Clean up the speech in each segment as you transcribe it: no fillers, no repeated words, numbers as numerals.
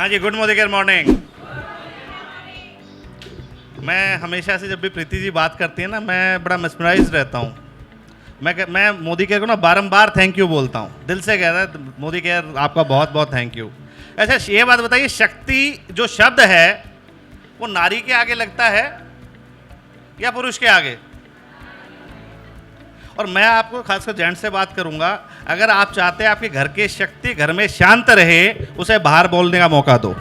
हाँ जी, good morning morning. मैं हमेशा से जब भी प्रीति जी बात करती है ना, मैं बड़ा mesmerized रहता हूँ। मैं मोदी केयर को ना बारंबार थैंक यू बोलता हूँ, दिल से कहता है मोदी केयर आपका बहुत बहुत थैंक यू। अच्छा, ये बात बताइए, शक्ति जो शब्द है वो नारी के आगे लगता है या पुरुष के आगे? और मैं आपको खासकर जेंट्स से बात करूंगा, अगर आप चाहते हैं आपके घर की शक्ति घर में शांत रहे, उसे बाहर बोलने का मौका दो।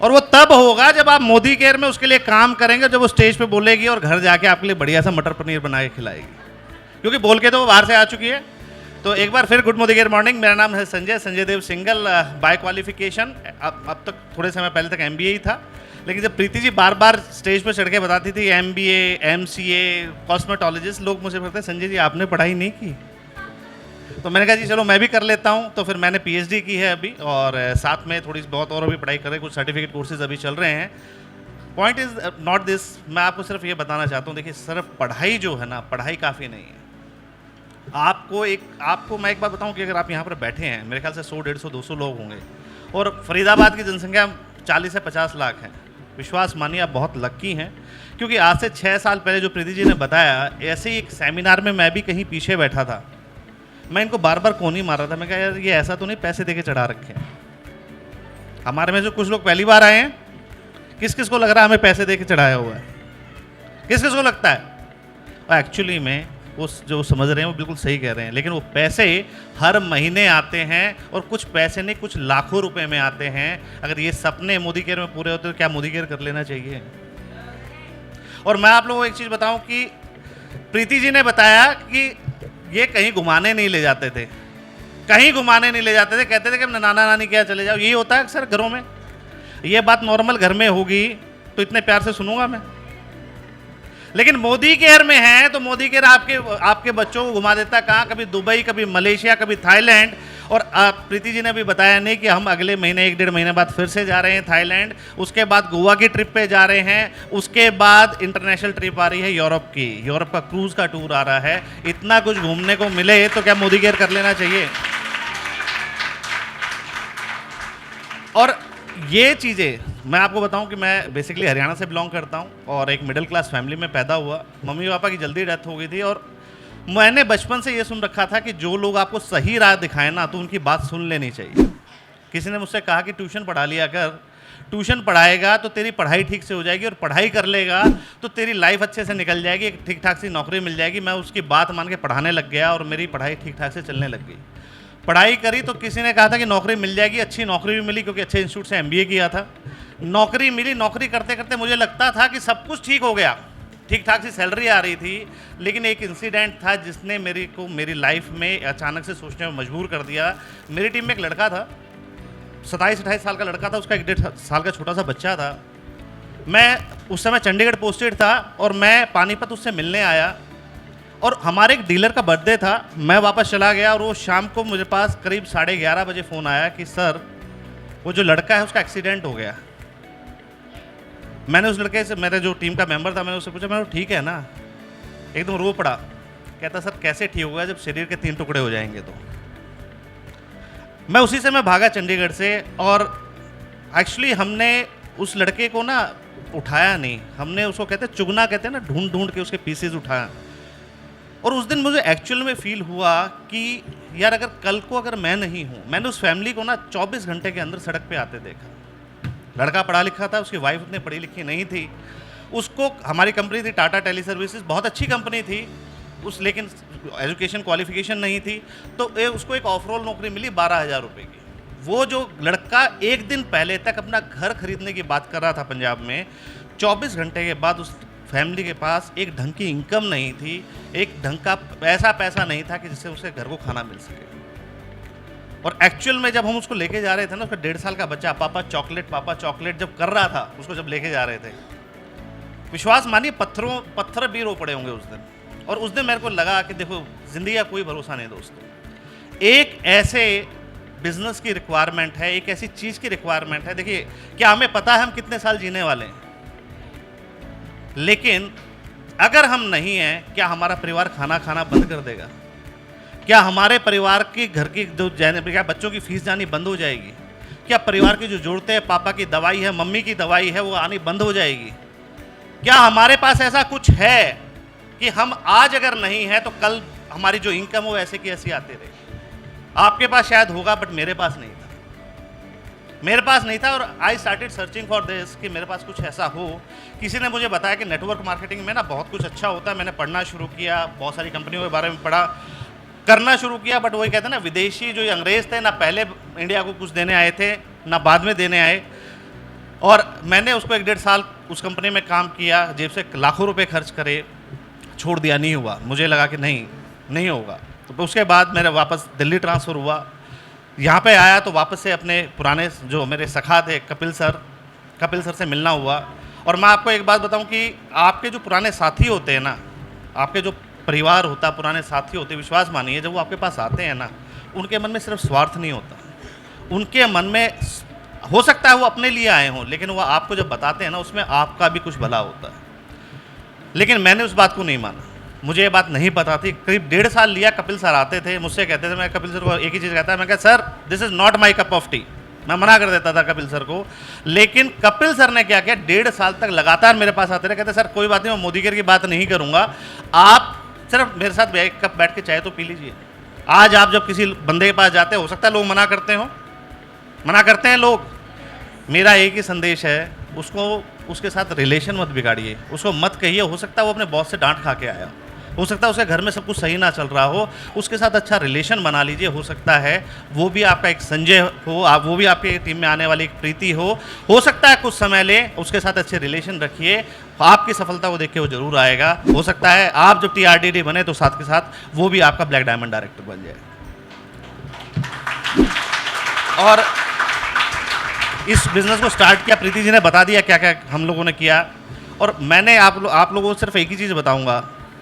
और वो तब होगा जब आप मोदी केयर में उसके लिए काम करेंगे, जब वो स्टेज पे बोलेगी और घर जाके आपके लिए बढ़िया सा मटर पनीर बना के खिलाएगी, क्योंकि बोल के तो वो बाहर से आ चुकी है। तो एक बार फिर गुड मोदी केयर मॉर्निंग। मेरा नाम है संजय देव सिंगल, बाय क्वालिफिकेशन। अब तक थोड़े समय पहले तक MBA ही था, लेकिन जब प्रीति जी बार बार स्टेज पर चढ़ के बताती थी MBA, MCA, कॉस्मेटोलॉजिस्ट, लोग मुझे बोलते संजय जी आपने पढ़ाई नहीं की। तो मैंने कहा जी चलो मैं भी कर लेता हूँ। तो फिर मैंने PhD की है अभी, और साथ में थोड़ी बहुत और भी पढ़ाई कर रहे हैं, कुछ सर्टिफिकेट कोर्सेज अभी चल रहे हैं। पॉइंट इज़ नॉट दिस, मैं आपको सिर्फ ये बताना चाहता हूँ, देखिए सिर्फ पढ़ाई जो है ना, पढ़ाई काफ़ी नहीं है। आपको मैं एक बात बताऊँ कि अगर आप यहाँ पर बैठे हैं, मेरे ख्याल से 100, 150, 200 लोग होंगे, और फरीदाबाद की जनसंख्या 40 से 50 लाख है। विश्वास मानिए आप बहुत लक्की हैं, क्योंकि आज से 6 साल पहले जो प्रीति जी ने बताया, ऐसे ही एक सेमिनार में मैं भी कहीं पीछे बैठा था, मैं इनको बार बार कौन ही मार रहा था। मैं कहा यार ये ऐसा तो नहीं पैसे देके चढ़ा रखे हैं। हमारे में जो कुछ लोग पहली बार आए हैं, किस किस को लग रहा है हमें पैसे देके चढ़ाया हुआ है? किस किस को लगता है? और एक्चुअली में उस जो समझ रहे हैं वो बिल्कुल सही कह रहे हैं, लेकिन वो पैसे हर महीने आते हैं, और कुछ पैसे नहीं, कुछ लाखों रुपए में आते हैं। अगर ये सपने मोदी केयर में पूरे होते तो क्या मोदी केयर कर लेना चाहिए? और मैं आप लोगों को एक चीज़ बताऊं कि प्रीति जी ने बताया कि ये कहीं घुमाने नहीं ले जाते थे, कहीं घुमाने नहीं ले जाते थे, कहते थे कि अपने नाना नानी क्या चले जाओ। यही होता है अक्सर घरों में। ये बात नॉर्मल घर में होगी तो इतने प्यार से सुनूंगा मैं, लेकिन मोदी केयर में है तो मोदी केयर आपके बच्चों को घुमा देता, कहाँ कभी दुबई, कभी मलेशिया, कभी थाईलैंड। और प्रीति जी ने भी बताया नहीं कि हम अगले महीने 1-1.5 महीने बाद फिर से जा रहे हैं थाईलैंड, उसके बाद गोवा की ट्रिप पे जा रहे हैं, उसके बाद इंटरनेशनल ट्रिप आ रही है यूरोप की, यूरोप का क्रूज का टूर आ रहा है। इतना कुछ घूमने को मिले तो क्या मोदी केयर कर लेना चाहिए? और ये चीज़ें मैं आपको बताऊं कि मैं बेसिकली हरियाणा से बिलोंग करता हूं, और एक मिडिल क्लास फैमिली में पैदा हुआ। मम्मी पापा की जल्दी डेथ हो गई थी, और मैंने बचपन से ये सुन रखा था कि जो लोग आपको सही राह दिखाएं ना, तो उनकी बात सुन लेनी चाहिए। किसी ने मुझसे कहा कि ट्यूशन पढ़ा लिया कर, ट्यूशन पढ़ाएगा तो तेरी पढ़ाई ठीक से हो जाएगी, और पढ़ाई कर लेगा तो तेरी लाइफ अच्छे से निकल जाएगी, एक ठीक ठाक सी नौकरी मिल जाएगी। मैं उसकी बात मान के पढ़ाने लग गया, और मेरी पढ़ाई ठीक ठाक से चलने लग गई। पढ़ाई करी तो किसी ने कहा था कि नौकरी मिल जाएगी, अच्छी नौकरी भी मिली, क्योंकि अच्छे इंस्टीट्यूट से MBA किया था। नौकरी मिली, नौकरी करते करते मुझे लगता था कि सब कुछ ठीक हो गया, ठीक ठाक सी सैलरी आ रही थी, लेकिन एक इंसिडेंट था जिसने मेरी लाइफ में अचानक से सोचने में मजबूर कर दिया। मेरी टीम में एक लड़का था, 27-28 साल का लड़का था, उसका 1.5 साल का छोटा सा बच्चा था। मैं उस समय चंडीगढ़ पोस्टेड था, और मैं पानीपत उससे मिलने आया, और हमारे एक डीलर का बर्थडे था। मैं वापस चला गया, और वो शाम को मुझे पास करीब 11:30 बजे फ़ोन आया कि सर वो जो लड़का है उसका एक्सीडेंट हो गया। मैंने उस लड़के से, मेरे जो टीम का मेंबर था, मैंने उससे पूछा, मैंने ठीक है ना? एकदम रो पड़ा। कहता सर कैसे ठीक होगा जब शरीर के 3 टुकड़े हो जाएंगे? तो मैं उसी से भागा चंडीगढ़ से, और एक्चुअली हमने उस लड़के को ना उठाया नहीं, हमने उसको चुगना कहते हैं ना, ढूंढ ढूंढ के उसके पीसेज उठाया। और उस दिन मुझे एक्चुअल में फील हुआ कि यार अगर कल को अगर मैं नहीं हूँ, मैंने उस फैमिली को ना 24 घंटे के अंदर सड़क पे आते देखा। लड़का पढ़ा लिखा था, उसकी वाइफ उतनी पढ़ी लिखी नहीं थी। उसको, हमारी कंपनी थी टाटा टेली सर्विसेज, बहुत अच्छी कंपनी थी लेकिन एजुकेशन क्वालिफिकेशन नहीं थी, तो उसको एक ऑफ रोल नौकरी मिली 12,000 रुपये की। वो जो लड़का एक दिन पहले तक अपना घर खरीदने की बात कर रहा था पंजाब में, 24 घंटे के बाद उस फैमिली के पास एक ढंग की इनकम नहीं थी, एक ढंग का पैसा नहीं था कि जिससे उसे घर को खाना मिल सके। और एक्चुअल में जब हम उसको लेके जा रहे थे ना, उसका 1.5 साल का बच्चा पापा चॉकलेट जब कर रहा था, उसको जब लेके जा रहे थे, विश्वास मानिए पत्थर भी रो पड़े होंगे उस दिन। और उस दिन मेरे को लगा कि देखो जिंदगी का कोई भरोसा नहीं दोस्तों। एक ऐसे बिजनेस की रिक्वायरमेंट है, एक ऐसी चीज़ की रिक्वायरमेंट है। देखिए क्या हमें पता है हम कितने साल जीने वाले हैं, लेकिन अगर हम नहीं हैं, क्या हमारा परिवार खाना बंद कर देगा? क्या हमारे परिवार की घर की जो क्या बच्चों की फीस जानी बंद हो जाएगी? क्या परिवार की जो जरूरतें हैं, पापा की दवाई है, मम्मी की दवाई है, वो आनी बंद हो जाएगी? क्या हमारे पास ऐसा कुछ है कि हम आज अगर नहीं है तो कल हमारी जो इनकम हो ऐसे की ऐसी आती रहे? आपके पास शायद होगा, बट मेरे पास नहीं था। मेरे पास नहीं था और I started searching for this कि मेरे पास कुछ ऐसा हो। किसी ने मुझे बताया कि नेटवर्क मार्केटिंग में ना बहुत कुछ अच्छा होता है। मैंने पढ़ना शुरू किया, बहुत सारी कंपनियों के बारे में पढ़ा, करना शुरू किया। बट वही कहते हैं ना, विदेशी जो अंग्रेज थे ना, पहले इंडिया को कुछ देने आए थे ना बाद में देने आए। और मैंने उसको 1-1.5 साल उस कंपनी में काम किया, जेब से लाखों रुपए खर्च करे, छोड़ दिया, नहीं हुआ। मुझे लगा कि नहीं होगा। तो उसके बाद मेरा वापस दिल्ली ट्रांसफ़र हुआ। यहाँ पे आया तो वापस से अपने पुराने जो मेरे सखा थे कपिल सर से मिलना हुआ। और मैं आपको एक बात बताऊं कि आपके जो पुराने साथी होते हैं ना, आपके जो परिवार होता, पुराने साथी होते, विश्वास मानिए, जब वो आपके पास आते हैं ना, उनके मन में सिर्फ स्वार्थ नहीं होता। उनके मन में हो सकता है वो अपने लिए आए हों, लेकिन वो आपको जब बताते हैं ना, उसमें आपका भी कुछ भला होता है। लेकिन मैंने उस बात को नहीं माना, मुझे ये बात नहीं पता थी। करीब 1.5 साल लिया। कपिल सर आते थे, मुझसे कहते थे, मैं कपिल सर को एक ही चीज़ कहता है, मैं कहता sir this is not my cup of T. मैं मना कर देता था कपिल सर को। लेकिन कपिल सर ने क्या किया, 1.5 साल तक लगातार मेरे पास आते रहे, कहते सर कोई बात नहीं, मैं मोदी केयर की बात नहीं करूँगा, आप सिर्फ मेरे साथ एक कप बैठ के चाय तो पी लीजिए। आज आप जब किसी बंदे के पास जाते हो सकता है लोग मना करते हैं लोग। मेरा एक ही संदेश है, उसके साथ रिलेशन मत बिगाड़िए, उसको मत कहिए। हो सकता है वो अपने बॉस से डांट खा के आया, हो सकता है उसके घर में सब कुछ सही ना चल रहा हो, उसके साथ अच्छा रिलेशन बना लीजिए। हो सकता है वो भी आपका एक संजय हो, वो भी आपकी टीम में आने वाली एक प्रीति हो सकता है कुछ समय ले, उसके साथ अच्छे रिलेशन रखिए, आपकी सफलता को देख के वो जरूर आएगा। हो सकता है आप जब TRDD बने तो साथ के साथ वो भी आपका ब्लैक डायमंड डायरेक्टर बन जाए। और इस बिज़नेस को स्टार्ट किया, प्रीति जी ने बता दिया क्या क्या हम लोगों ने किया। और मैंने आप लोगों को सिर्फ एक ही चीज़ बताऊंगा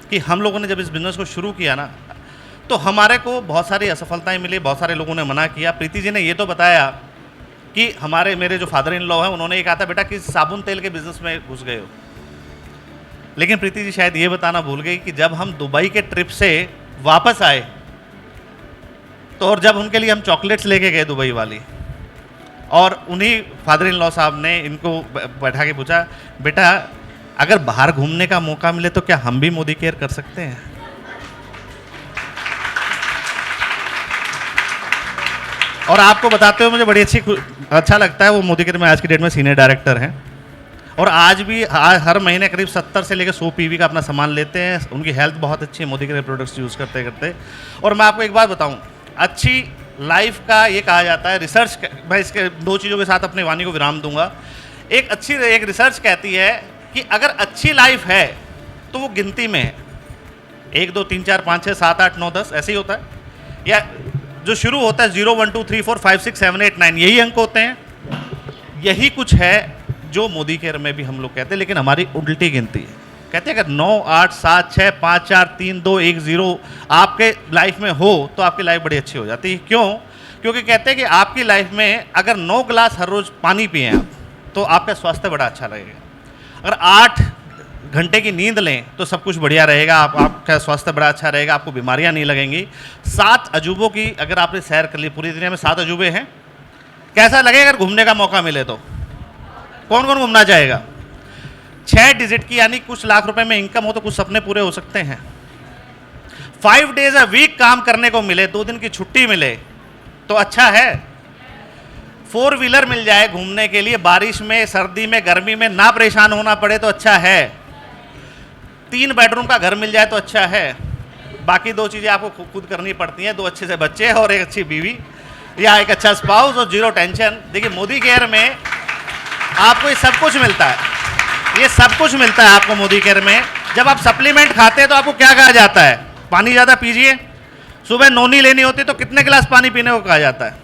कि हम लोगों ने जब इस बिज़नेस को शुरू किया ना, तो हमारे को बहुत सारी असफलताएं मिली, बहुत सारे लोगों ने मना किया। प्रीति जी ने ये तो बताया कि मेरे जो फादर इन लॉ हैं, उन्होंने ये कहा था बेटा कि साबुन तेल के बिज़नेस में घुस गए हो। लेकिन प्रीति जी शायद ये बताना भूल गई कि जब हम दुबई के ट्रिप से वापस आए तो, और जब उनके लिए हम चॉकलेट्स लेके गए दुबई वाली, और उन्हीं फादर इन लॉ साहब ने इनको बैठा के पूछा, बेटा अगर बाहर घूमने का मौका मिले तो क्या हम भी मोदी केयर कर सकते हैं? और आपको बताते हुए मुझे बड़ी अच्छा लगता है, वो मोदी केयर में आज की डेट में सीनियर डायरेक्टर हैं और आज भी हर महीने करीब 70 से लेकर 100 PV का अपना सामान लेते हैं। उनकी हेल्थ बहुत अच्छी है मोदी केयर प्रोडक्ट्स यूज़ करते करते। और मैं आपको एक बात बताऊं, अच्छी लाइफ का ये कहा जाता है, रिसर्च, मैं इसके 2 चीज़ों के साथ अपनी वाणी को विराम दूंगा। एक रिसर्च कहती है कि अगर अच्छी लाइफ है तो वो गिनती में है, 1 2 3 4 5 6 7 8 9 10 ऐसे ही होता है, या जो शुरू होता है 0 1 2 3 4 5 6 7 8 9 यही अंक होते हैं। यही कुछ है जो मोदी केयर में भी हम लोग कहते हैं, लेकिन हमारी उल्टी गिनती है। कहते हैं अगर 9 8 7 6 5 4 3 2 1 0 आपके लाइफ में हो तो आपकी लाइफ बड़ी अच्छी हो जाती है। क्यों? क्योंकि कहते हैं कि आपकी लाइफ में अगर 9 गिलास हर रोज़ पानी पिए आप तो आपका स्वास्थ्य बड़ा अच्छा रहेगा। अगर 8 घंटे की नींद लें तो सब कुछ बढ़िया रहेगा, आपका स्वास्थ्य बड़ा अच्छा रहेगा, आपको बीमारियां नहीं लगेंगी। 7 अजूबों की अगर आपने सैर कर ली, पूरी दुनिया में 7 अजूबे हैं, कैसा लगेगा अगर घूमने का मौका मिले तो? कौन कौन घूमना चाहेगा? 6 डिजिट की यानी कुछ लाख रुपए में इनकम हो तो कुछ सपने पूरे हो सकते हैं। 5 डेज अ वीक काम करने को मिले, 2 दिन की छुट्टी मिले तो अच्छा है। 4 व्हीलर मिल जाए घूमने के लिए, बारिश में, सर्दी में, गर्मी में ना परेशान होना पड़े तो अच्छा है। 3 बेडरूम का घर मिल जाए तो अच्छा है। बाकी 2 चीज़ें आपको खुद करनी पड़ती हैं, 2 अच्छे से बच्चे और एक अच्छी बीवी या एक अच्छा स्पाउस और 0 टेंशन। देखिए मोदी केयर में आपको ये सब कुछ मिलता है, ये सब कुछ मिलता है आपको मोदी केयर में। जब आप सप्लीमेंट खाते हैं तो आपको क्या कहा जाता है? पानी ज़्यादा पीजिए। सुबह नोनी लेनी होती है तो कितने गिलास पानी पीने को कहा जाता है?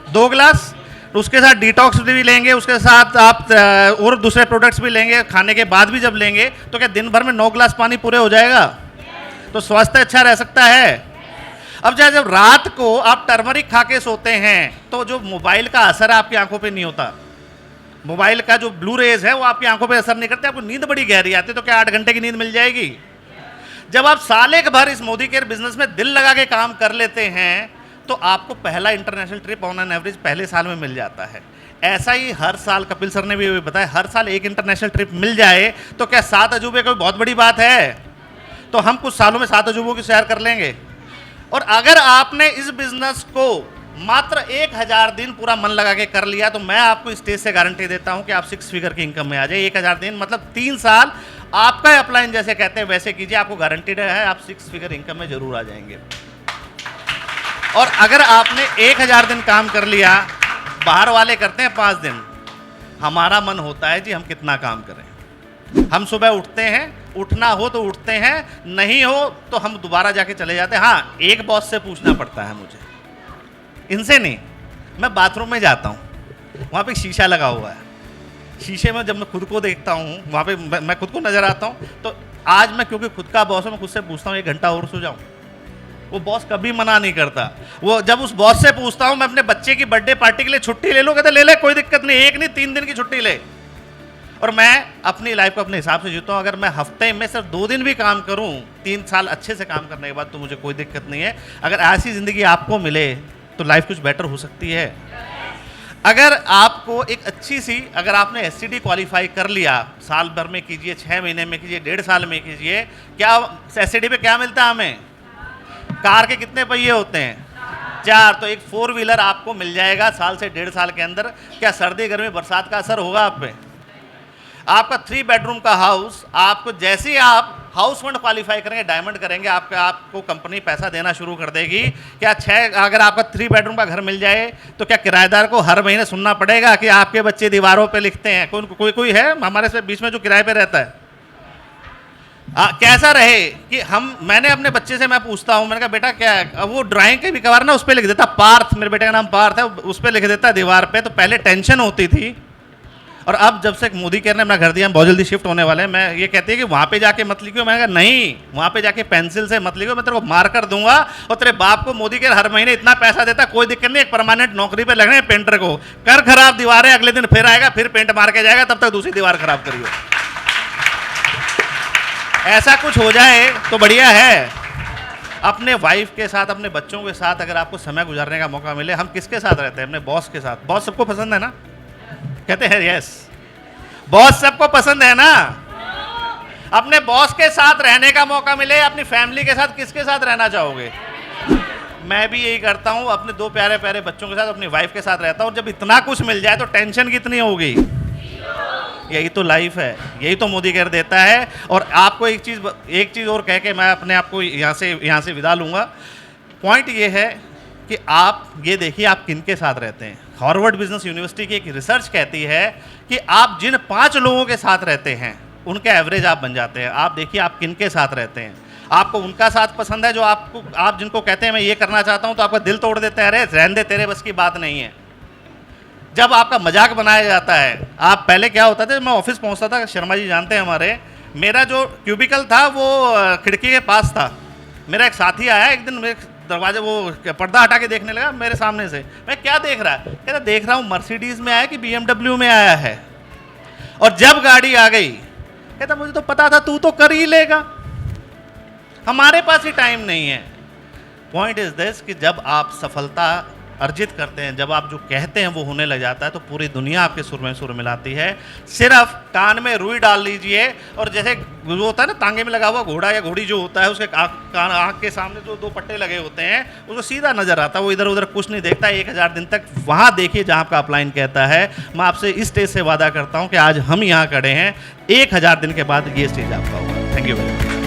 2 गिलास। उसके साथ डिटॉक्स भी लेंगे, उसके साथ आप और दूसरे प्रोडक्ट्स भी लेंगे, खाने के बाद भी जब लेंगे तो क्या दिन भर में 9 गिलास पानी पूरे हो जाएगा? तो स्वास्थ्य अच्छा रह सकता है। अब जब रात को आप टर्मरिक खा के सोते हैं तो जो मोबाइल का असर है आपकी आंखों पे नहीं होता। मोबाइल का जो ब्लू रेज है वो आपकी आंखों पे असर नहीं करते, आपको नींद बड़ी गहरी आती है। तो क्या 8 घंटे की नींद मिल जाएगी? जब आप साल भर इस मोदी केयर बिजनेस में दिल लगा के काम कर लेते हैं तो आपको पहला international trip on an average पहले साल में मिल जाता है। ऐसा ही हर साल कपिल सर ने भी बताया, हर साल एक इंटरनेशनल ट्रिप मिल जाए तो क्या 7 अजूबे कोई बहुत बड़ी बात है? तो हम कुछ सालों में 7 अजूबों की सैर कर लेंगे। और अगर आपने इस बिजनेस को मात्र 1000 दिन पूरा मन लगा के कर लिया तो मैं आपको स्टेज से गारंटी देता हूं कि आप 6 फिगर की इनकम में आ जाए। 1000 दिन मतलब 3 साल आपका अपलाइन जैसे कहते हैं वैसे कीजिए, आपको गारंटीड है आप 6 फिगर इनकम में जरूर आ जाएंगे। और अगर आपने 1000 दिन काम कर लिया, बाहर वाले करते हैं 5 दिन, हमारा मन होता है जी हम कितना काम करें। हम सुबह उठते हैं, उठना हो तो उठते हैं, नहीं हो तो हम दोबारा जाके चले जाते हैं। हाँ, एक बॉस से पूछना पड़ता है मुझे, इनसे नहीं। मैं बाथरूम में जाता हूँ, वहाँ पे शीशा लगा हुआ है, शीशे में जब मैं खुद को देखता हूँ वहाँ पे मैं खुद को नजर आता हूँ, तो आज मैं क्योंकि खुद का बॉस हूँ मैं खुद से पूछता हूँ 1 घंटा और सो जाऊँ। वो बॉस कभी मना नहीं करता। वो जब उस बॉस से पूछता हूँ मैं अपने बच्चे की बर्थडे पार्टी के लिए छुट्टी ले लो, कहते ले ले कोई दिक्कत नहीं, 1 नहीं 3 दिन की छुट्टी ले। और मैं अपनी लाइफ को अपने हिसाब से जीता हूँ। अगर मैं हफ्ते में सिर्फ 2 दिन भी काम करूँ 3 साल अच्छे से काम करने के बाद तो मुझे कोई दिक्कत नहीं है। अगर ऐसी ज़िंदगी आपको मिले तो लाइफ कुछ बेटर हो सकती है। अगर आपको एक अच्छी सी, अगर आपने एससीडी क्वालिफाई कर लिया, साल भर में कीजिए, 6 महीने में कीजिए, 1.5 साल में कीजिए, क्या एससीडी पे क्या मिलता है हमें? कार के कितने पहिए होते हैं? 4। तो एक 4 व्हीलर आपको मिल जाएगा साल से 1.5 साल के अंदर। क्या सर्दी गर्मी बरसात का असर होगा आप पे? आपका 3 बेडरूम का हाउस, आपको जैसे ही आप हाउस फंड क्वालिफाई करेंगे, डायमंड करेंगे, आपको कंपनी पैसा देना शुरू कर देगी। क्या 6 अगर आपका 3 बेडरूम का घर मिल जाए तो क्या किराएदार को हर महीने सुनना पड़ेगा कि आपके बच्चे दीवारों पे लिखते हैं? कोई है हमारे से बीच में जो किराए पे रहता है? कैसा रहे कि मैंने अपने बच्चे से मैं पूछता हूँ, मैंने कहा बेटा क्या है? अब वो ड्राइंग के भी कवर ना उस पर लिख देता पार्थ, मेरे बेटे का नाम पार्थ है, उस पर लिख देता दीवार पे। तो पहले टेंशन होती थी, और अब जब से मोदी केयर ने अपना घर दिया, हम बहुत जल्दी शिफ्ट होने वाले हैं, मैं ये कहती है कि वहाँ पे जाके मत लिखियो। मैंने कहा नहीं, वहाँ पे जाके पेंसिल से मत लिखियो, मैं तेरे को मार कर दूंगा। और तेरे बाप को मोदी केयर हर महीने इतना पैसा देता, कोई दिक्कत नहीं, एक परमानेंट नौकरी पे लगने पेंटर को, कर खराब दीवारें, अगले दिन फिर आएगा, फिर पेंट मार के जाएगा, तब तक दूसरी दीवार खराब करियो। ऐसा कुछ हो जाए तो बढ़िया है। अपने वाइफ के साथ, अपने बच्चों के साथ अगर आपको समय गुजारने का मौका मिले, हम किसके साथ रहते हैं? अपने बॉस के साथ। बॉस सबको पसंद है ना? कहते हैं यस, बॉस सबको पसंद है ना? अपने बॉस के साथ रहने का मौका मिले, अपनी फैमिली के साथ किसके साथ रहना चाहोगे? मैं भी यही करता हूँ, अपने 2 प्यारे प्यारे बच्चों के साथ, अपनी वाइफ के साथ रहता हूँ। जब इतना कुछ मिल जाए तो टेंशन कितनी होगी? यही तो लाइफ है, यही तो मोदी केयर देता है। और आपको एक चीज़ और कह के मैं अपने आप को यहाँ से विदा लूँगा। पॉइंट ये है कि आप ये देखिए आप किन के साथ रहते हैं। हार्वर्ड बिजनेस यूनिवर्सिटी की एक रिसर्च कहती है कि आप जिन 5 लोगों के साथ रहते हैं उनके एवरेज आप बन जाते हैं। आप देखिए आप किन के साथ रहते हैं। आपको उनका साथ पसंद है जो आप जिनको कहते हैं मैं ये करना चाहता हूँ, तो आपका दिल तोड़ देते हैं, अरे रहने दे, तेरे बस की बात नहीं है। जब आपका मजाक बनाया जाता है, आप पहले क्या होता था, मैं ऑफिस पहुँचता था, शर्मा जी जानते हैं हमारे, मेरा जो क्यूबिकल था वो खिड़की के पास था। मेरा एक साथी आया एक दिन, मेरे दरवाजे वो पर्दा हटा के देखने लगा मेरे सामने से। मैं क्या देख रहा है? कहता देख रहा हूँ मर्सिडीज में आया कि BMW में आया है। और जब गाड़ी आ गई कहता मुझे तो पता था तू तो कर ही लेगा, हमारे पास ही टाइम नहीं है। पॉइंट इज दिस कि जब आप सफलता अर्जित करते हैं, जब आप जो कहते हैं वो होने लग जाता है, तो पूरी दुनिया आपके सुर में सुर मिलाती है। सिर्फ कान में रुई डाल लीजिए, और जैसे वो होता है ना तांगे में लगा हुआ घोड़ा या घोड़ी जो होता है, उसके आँख के सामने जो 2 पट्टे लगे होते हैं, उसको सीधा नजर आता है, वो इधर उधर कुछ नहीं देखता। 1000 दिन तक वहाँ देखिए जहाँ आपका अपलाइन कहता है। मैं आपसे इस स्टेज से वादा करता हूँ कि आज हम यहाँ खड़े हैं, 1000 दिन के बाद ये स्टेज आपका होगा। Thank you very much.